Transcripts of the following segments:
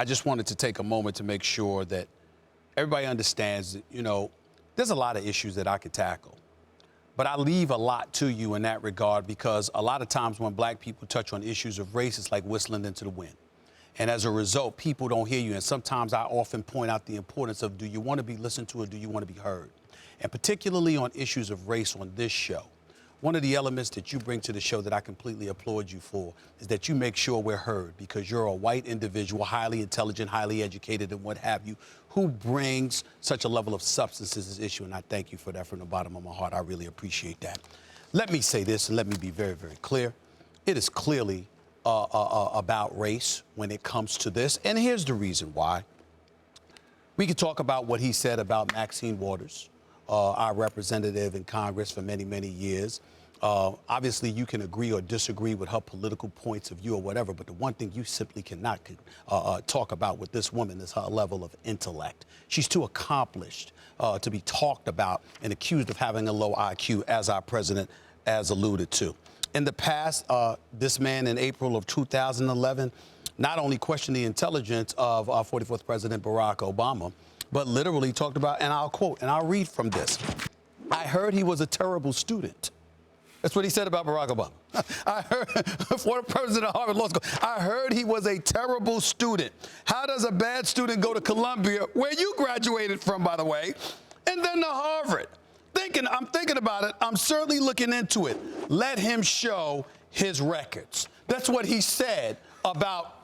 I just wanted to take a moment to make sure that everybody understands that, there's a lot of issues that I could tackle. But I leave a lot to you in that regard because a lot of times when black people touch on issues of race, it's like whistling into the wind. And as a result, people don't hear you. And sometimes I often point out the importance of, do you want to be listened to or do you want to be heard? And particularly on issues of race on this show, one of the elements that you bring to the show that I completely applaud you for is that you make sure we're heard, because you're a white individual, highly intelligent, highly educated, and what have you, who brings such a level of substance to this issue. And I thank you for that from the bottom of my heart. I really appreciate that. Let me say this, and let me be very, very clear. It is clearly about race when it comes to this. And here's the reason why. We could talk about what he said about Maxine Waters, our representative in Congress for many, many years. Obviously, you can agree or disagree with her political points of view or whatever, but the one thing you simply cannot talk about with this woman is her level of intellect. She's too accomplished to be talked about and accused of having a low IQ, as our president has alluded to. In the past, this man in April of 2011 not only questioned the intelligence of our 44th President Barack Obama, but literally talked about, and I'll quote, and I'll read from this. I heard he was a terrible student. That's what he said about Barack Obama. I heard, former president of Harvard Law School, I heard he was a terrible student. How does a bad student go to Columbia, where you graduated from, by the way, and then to Harvard? I'm thinking about it. I'm certainly looking into it. Let him show his records. That's what he said about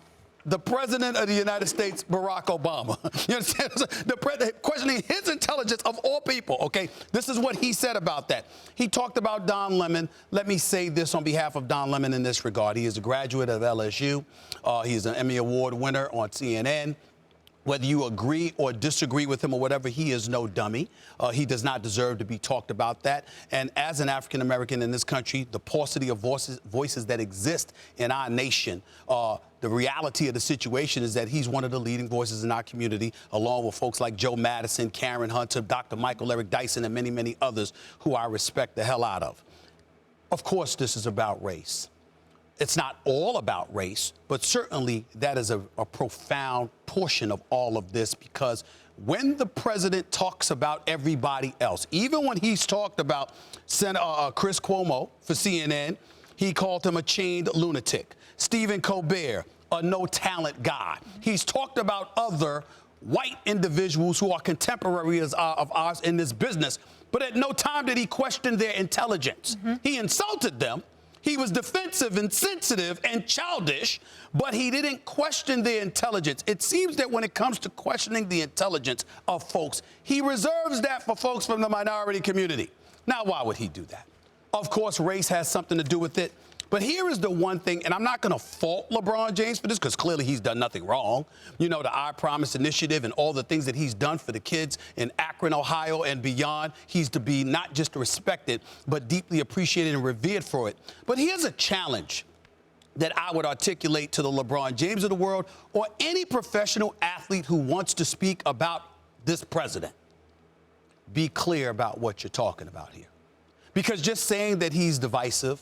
the president of the United States, Barack Obama. You understand? The president questioning his intelligence of all people, okay? This is what he said about that. He talked about Don Lemon. Let me say this on behalf of Don Lemon in this regard. He is a graduate of LSU. He is an Emmy Award winner on CNN. Whether you agree or disagree with him or whatever, he is no dummy. He does not deserve to be talked about that. And as an African-American in this country, the paucity of voices that exist in our nation, the reality of the situation is that he's one of the leading voices in our community, along with folks like Joe Madison, Karen Hunter, Dr. Michael Eric Dyson, and many, many others who I respect the hell out of. Of course, this is about race. It's not all about race, but certainly that is a profound portion of all of this, because when the president talks about everybody else, even when he's talked about Senator Chris Cuomo for CNN, he called him a chained lunatic. Stephen Colbert, a no-talent guy. He's talked about other white individuals who are contemporaries of ours in this business, but at no time did he question their intelligence. He insulted them. He was defensive and sensitive and childish, but he didn't question their intelligence. It seems that when it comes to questioning the intelligence of folks, he reserves that for folks from the minority community. Now, why would he do that? Of course, race has something to do with it. But here is the one thing, and I'm not going to fault LeBron James for this, because clearly he's done nothing wrong. You know, the I Promise initiative and all the things that he's done for the kids in Akron, Ohio, and beyond. He's to be not just respected, but deeply appreciated and revered for it. But here's a challenge that I would articulate to the LeBron James of the world, or any professional athlete who wants to speak about this president. Be clear about what you're talking about here. Because just saying that he's divisive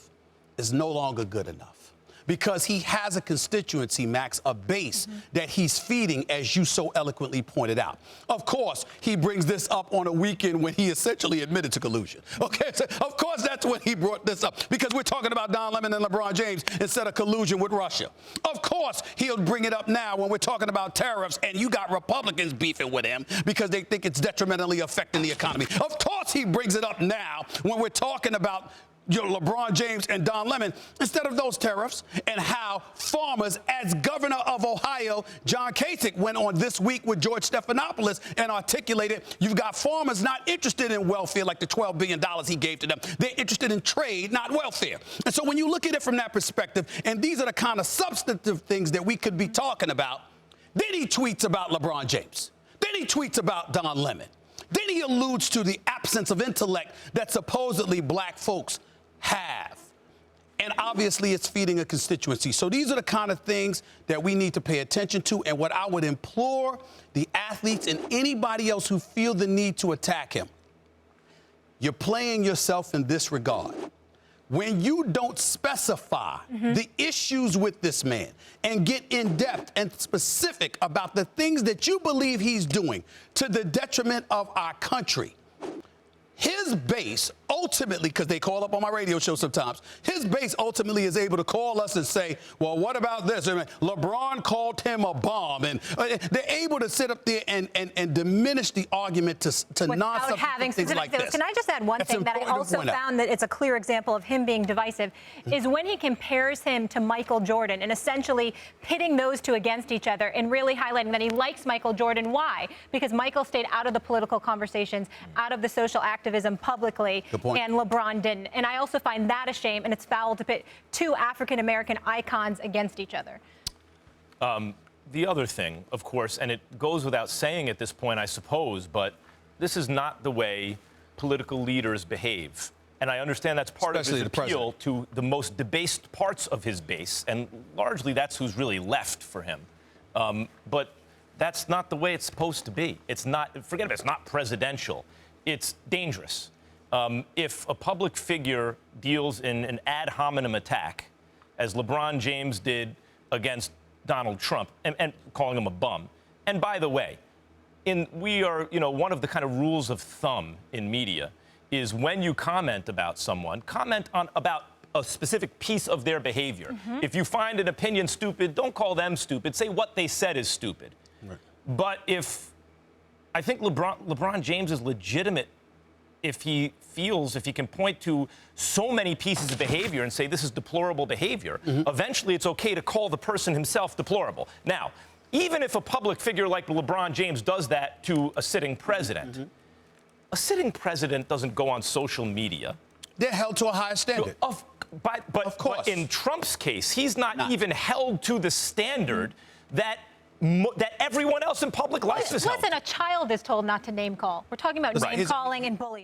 is no longer good enough, because he has a constituency, Max, a base that he's feeding, as you so eloquently pointed out. Of course, he brings this up on a weekend when he essentially admitted to collusion. Okay, so of course that's when he brought this up, because we're talking about Don Lemon and LeBron James instead of collusion with Russia. Of course, he'll bring it up now when we're talking about tariffs and you got Republicans beefing with him because they think it's detrimentally affecting the economy. Of course, he brings it up now when we're talking about LeBron James and Don Lemon instead of those tariffs, and how farmers, as governor of Ohio, John Kasich, went on this week with George Stephanopoulos and articulated, you've got farmers not interested in welfare like the $12 billion he gave to them. They're interested in trade, not welfare. And so when you look at it from that perspective, and these are the kind of substantive things that we could be talking about, then he tweets about LeBron James. Then he tweets about Don Lemon. Then he alludes to the absence of intellect that supposedly black folks have. And obviously it's feeding a constituency. So these are the kind of things that we need to pay attention to. And what I would implore the athletes and anybody else who feel the need to attack him, you're playing yourself in this regard. when you don't specify the issues with this man and get in depth and specific about the things that you believe he's doing to the detriment of our country, his base ultimately, because they call up on my radio show sometimes, his base ultimately is able to call us and say, well, what about this? I mean, LeBron called him a bomb. And they're able to sit up there and diminish the argument to non-substantive things like this. Can I just add one thing that I also found that it's a clear example of him being divisive, is when he compares him to Michael Jordan and essentially pitting those two against each other and really highlighting that he likes Michael Jordan. Why? Because Michael stayed out of the political conversations, out of the social activism publicly, and LeBron didn't. And I also find that a shame, and it's foul to pit two African-American icons against each other. The other thing, of course, and it goes without saying at this point, I suppose, but this is not the way political leaders behave. And I understand that's part of his appeal to the most debased parts of his base, and largely that's who's really left for him. But that's not the way it's supposed to be. It's not, forget it, it's not presidential. It's dangerous. If a public figure deals in an ad hominem attack, as LeBron James did against Donald Trump, and calling him a bum. And by the way, one of the kind of rules of thumb in media is when you comment about someone, comment on about a specific piece of their behavior. If you find an opinion stupid, don't call them stupid. Say what they said is stupid. Right. But I think LeBron James is legitimate if he can point to so many pieces of behavior and say this is deplorable behavior. Eventually it's okay to call the person himself deplorable. Now, even if a public figure like LeBron James does that to a sitting president, a sitting president doesn't go on social media. They're held to a higher standard. But of course. But in Trump's case, he's not even held to the standard that everyone else in public life is held. Listen, a child is told not to name call. We're talking about name calling and bullying.